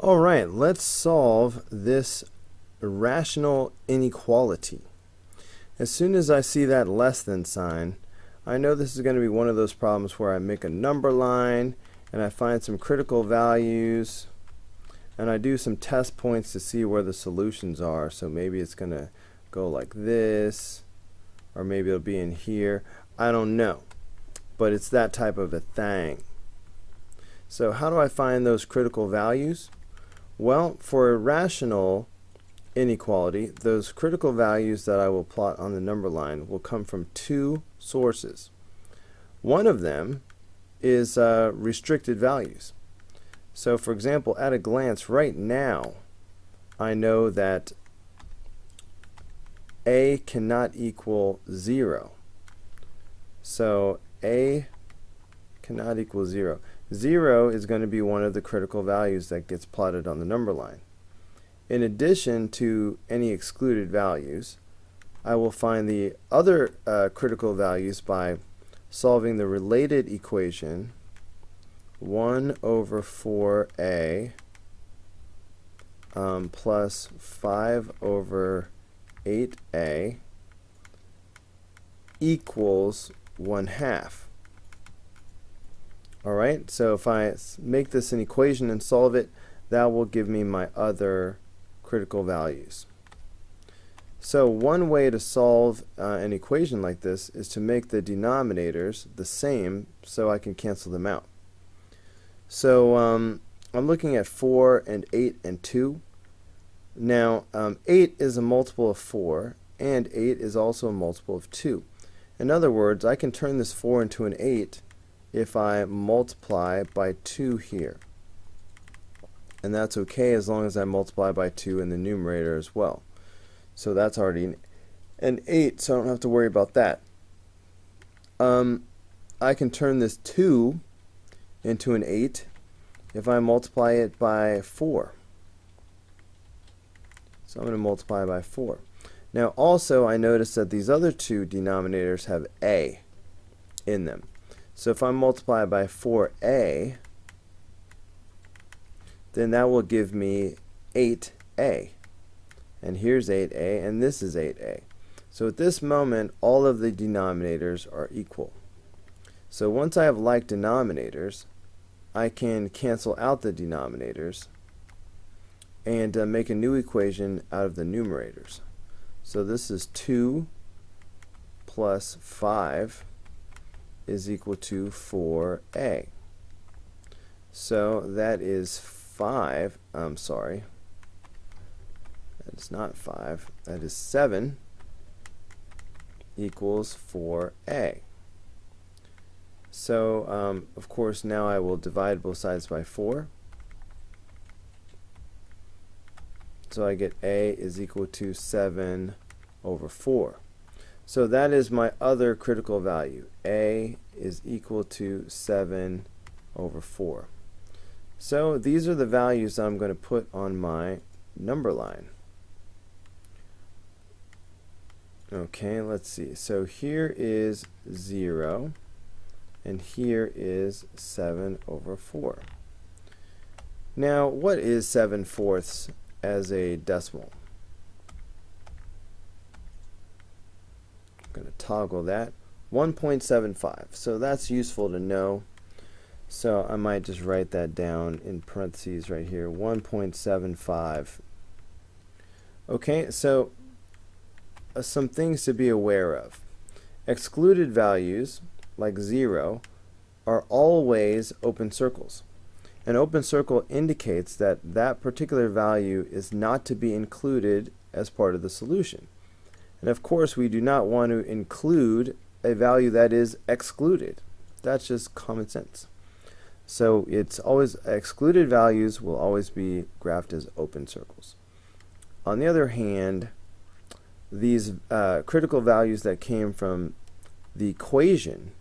Alright, let's solve this rational inequality. As soon as I see that less than sign, I know this is going to be one of those problems where I make a number line and I find some critical values and I do some test points to see where the solutions are. So maybe it's going to go like this, or maybe it'll be in here. I don't know, but it's that type of a thing. So how do I find those critical values? Well, for a rational inequality, those critical values that I will plot on the number line will come from two sources. One of them is restricted values. So for example, at a glance right now, I know that a cannot equal 0. So a cannot equal 0. 0 is going to be one of the critical values that gets plotted on the number line. In addition to any excluded values, I will find the other critical values by solving the related equation 1 over 4a plus 5 over 8a equals 1/2. Alright, so if I make this an equation and solve it, that will give me my other critical values. So one way to solve an equation like this is to make the denominators the same so I can cancel them out. So I'm looking at 4 and 8 and 2. Now 8 is a multiple of 4 and 8 is also a multiple of 2. In other words, I can turn this 4 into an 8 if I multiply by 2 here. And that's okay as long as I multiply by 2 in the numerator as well. So that's already an 8, so I don't have to worry about that. I can turn this 2 into an 8 if I multiply it by 4. So I'm going to multiply by 4. Now also I notice that these other two denominators have a in them. So if I multiply by 4a, then that will give me 8a. And here's 8a, and this is 8a. So at this moment, all of the denominators are equal. So once I have like denominators, I can cancel out the denominators and make a new equation out of the numerators. So this is 2 plus 5 is equal to 4a. So that is 5, I'm sorry, that's not 5, that is 7 equals 4a. So of course now I will divide both sides by 4. So I get a is equal to 7 over 4. So that is my other critical value. A is equal to 7 over 4. So these are the values that I'm going to put on my number line. Okay, let's see. So here is 0, and here is 7 over 4. Now, what is 7/4 as a decimal? I'm going to toggle that. 1.75. So that's useful to know. So I might just write that down in parentheses right here. 1.75. Okay, so some things to be aware of. Excluded values, like 0, are always open circles. An open circle indicates that that particular value is not to be included as part of the solution. And of course, we do not want to include a value that is excluded. That's just common sense. So it's always excluded values will always be graphed as open circles. On the other hand, these critical values that came from the equation,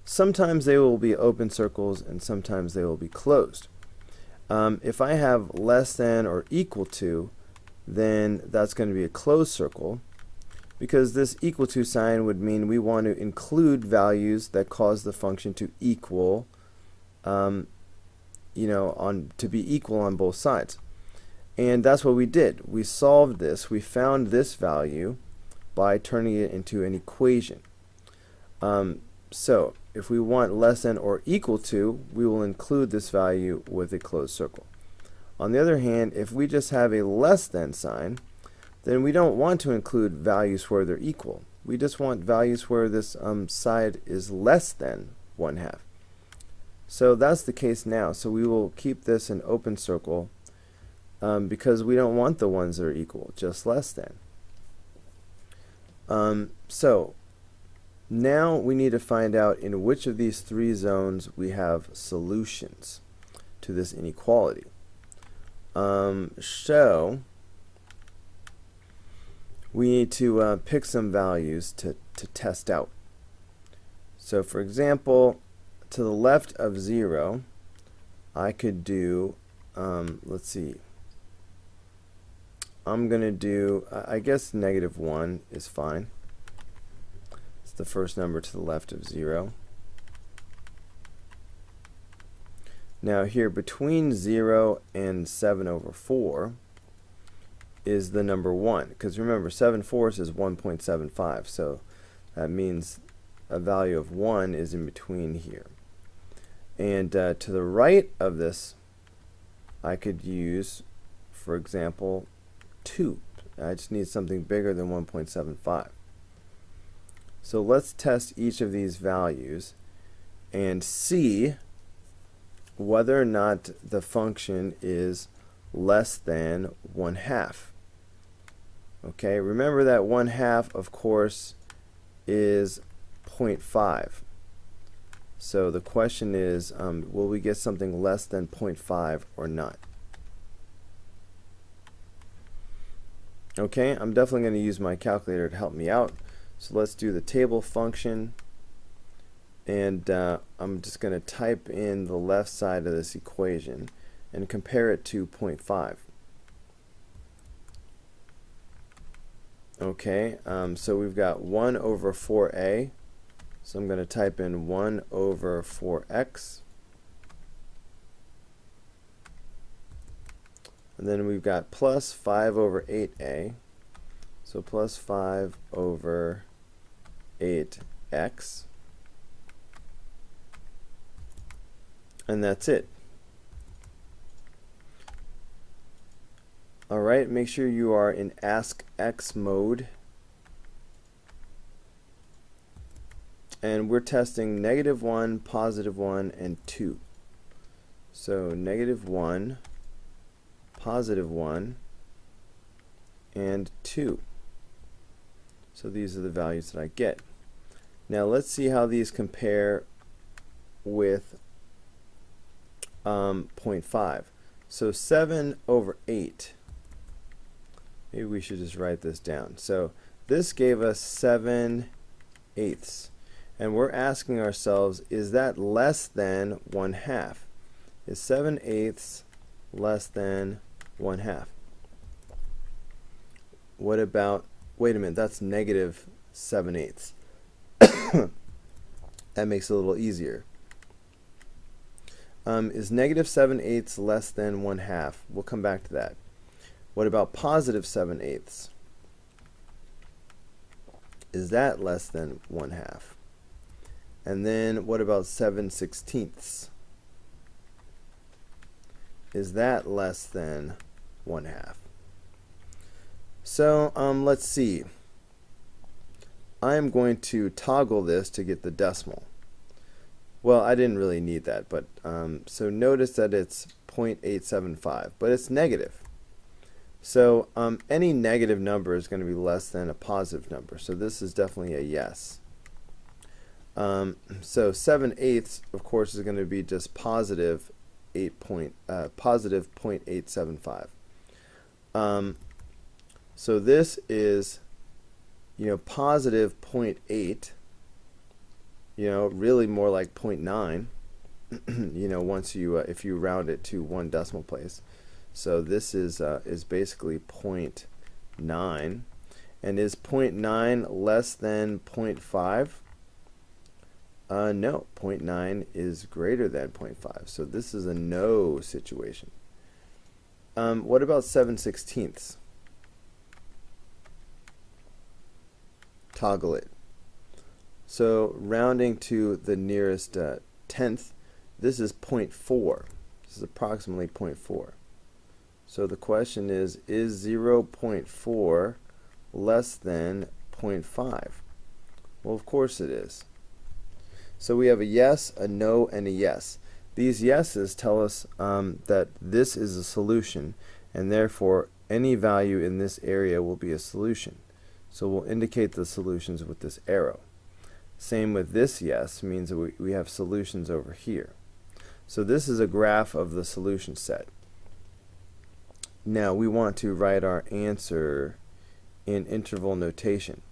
sometimes they will be open circles and sometimes they will be closed. If I have less than or equal to, then that's going to be a closed circle, because this equal to sign would mean we want to include values that cause the function to equal to be equal on both sides. And that's what we did. We solved this. We found this value by turning it into an equation. So if we want less than or equal to, we will include this value with a closed circle. On the other hand, if we just have a less than sign, then we don't want to include values where they're equal. We just want values where this side is less than 1/2. So that's the case now. So we will keep this an open circle because we don't want the ones that are equal, just less than. So now we need to find out in which of these three zones we have solutions to this inequality. So we need to pick some values to test out. So for example, to the left of 0, I could do, let's see, I'm going to do, I guess -1 is fine. It's the first number to the left of 0. Now here between 0 and 7/4 is the number 1, because remember 7/4 is 1.75, so that means a value of 1 is in between here. And to the right of this, I could use, for example, 2. I just need something bigger than 1.75. So let's test each of these values and see whether or not the function is less than 1/2. Okay, remember that 1/2, of course, is 0.5. So the question is, will we get something less than 0.5 or not? Okay, I'm definitely going to use my calculator to help me out. So let's do the table function, and I'm just going to type in the left side of this equation and compare it to 0.5. Okay, so we've got 1 over 4a, so I'm going to type in 1 over 4x, and then we've got plus 5 over 8a, so plus 5 over 8x, and that's it. Alright, make sure you are in Ask X mode. And we're testing -1, +1, and 2. So -1, +1, and 2. So these are the values that I get. Now let's see how these compare with 0.5. So 7/8. Maybe we should just write this down. So this gave us 7/8. And we're asking ourselves, is that less than 1/2? Is 7/8 less than 1/2? What about, wait a minute, that's -7/8. That makes it a little easier. Is -7/8 less than 1/2? We'll come back to that. What about +7/8? Is that less than 1/2? And then what about 7/16? Is that less than 1/2? So let's see. I am going to toggle this to get the decimal. Well, I didn't really need that, but so notice that it's 0.875, but it's negative. So any negative number is going to be less than a positive number. So this is definitely a yes. So 7/8, of course, is going to be just positive 0.875. So this is, positive 0.8. Really more like 0.9. Once you if you round it to one decimal place. So this is basically 0.9. And is 0.9 less than 0.5? No, 0.9 is greater than 0.5. So this is a no situation. What about 7/16? Toggle it. So rounding to the nearest tenth, this is 0.4. This is approximately 0.4. So the question is 0.4 less than 0.5? Well, of course it is. So we have a yes, a no, and a yes. These yeses tell us that this is a solution, and therefore any value in this area will be a solution. So we'll indicate the solutions with this arrow. Same with this yes, means that we have solutions over here. So this is a graph of the solution set. Now we want to write our answer in interval notation.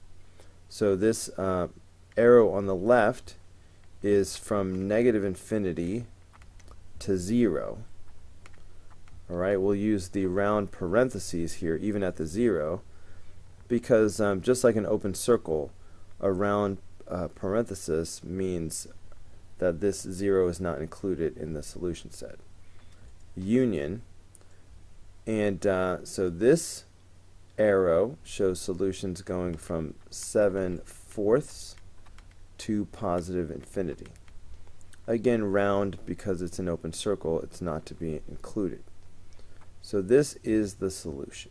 So this arrow on the left is from -infinity to 0. Alright, we'll use the round parentheses here, even at the 0, because just like an open circle, a round parenthesis means that this 0 is not included in the solution set. Union, and so this arrow shows solutions going from 7/4 to +infinity. Again, round because it's an open circle, it's not to be included. So this is the solution.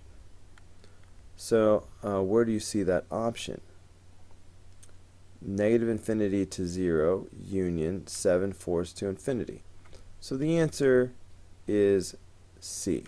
So where do you see that option? -infinity to 0, union 7/4 to infinity. So the answer is C.